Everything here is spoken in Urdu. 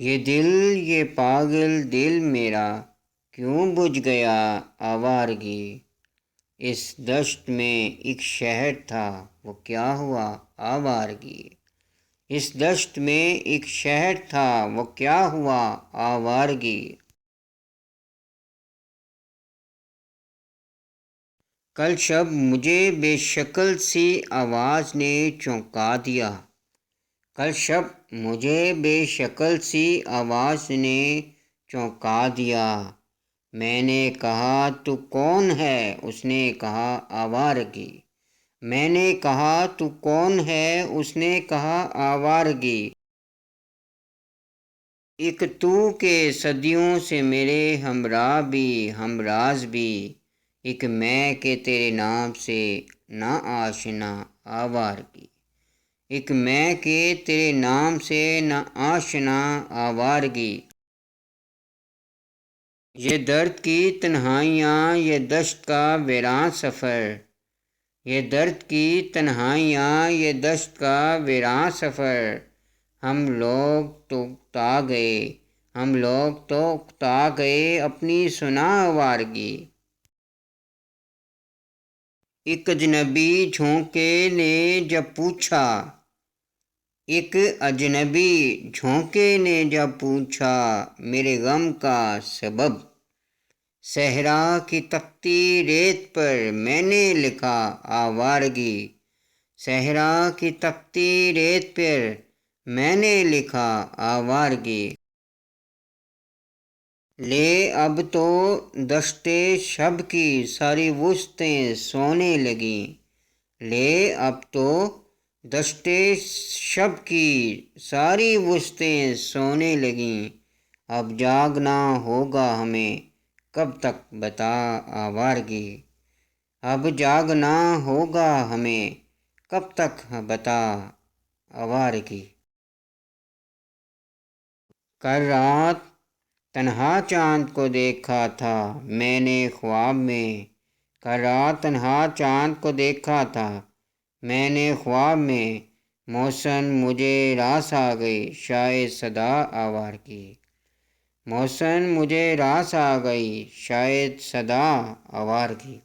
یہ پاگل دل میرا کیوں بجھ گیا آوارگی۔ اس دشت میں ایک شہر تھا وہ کیا ہوا آوارگی۔ اس دشت میں ایک شہر تھا وہ کیا ہوا آوارگی۔ کل شب مجھے بے شکل سی آواز نے چونکا دیا۔ کل شب مجھے بے شکل سی آواز نے چونکا دیا۔ میں نے کہا تو کون ہے؟ اس نے کہا آوارگی۔ میں نے کہا تو کون ہے؟ اس نے کہا آوارگی۔ ایک تو کہ صدیوں سے میرے ہمراہ بھی ہمراز بھی، ایک میں کہ تیرے نام سے نا آشنا آوارگی۔ ایک میں کہ تیرے نام سے نا آشنا آوارگی۔ یہ درد کی تنہائیاں یہ دشت کا ویراں سفر، یہ درد کی تنہائیاں یہ دشت کا ویراں سفر، ہم لوگ تو اکتا گئے، ہم لوگ تو اکتا گئے اپنی سنا آوارگی۔ ایک اجنبی جھونکے نے جب پوچھا، ایک اجنبی جھونکے نے جب پوچھا میرے غم کا سبب، صحرا کی تپتی ریت پر میں نے لکھا آوارگی۔ صحرا کی تپتی ریت پر میں نے لکھا آوارگی۔ لے اب تو دشت شب کی ساری وسطیں سونے لگیں، لے اب تو دشت شب کی ساری وسطیں سونے لگیں، اب جاگنا ہوگا ہمیں کب تک بتا آوارگی۔ اب جاگنا ہوگا ہمیں کب تک بتا آوارگی۔ کل رات تنہا چاند کو دیکھا تھا میں نے خواب میں، کل رات تنہا چاند کو دیکھا تھا میں نے خواب میں، موسم مجھے راس آ گئی شاید صدا آوارگی۔ موسم مجھے راس آ گئی شاید صدا آوارگی۔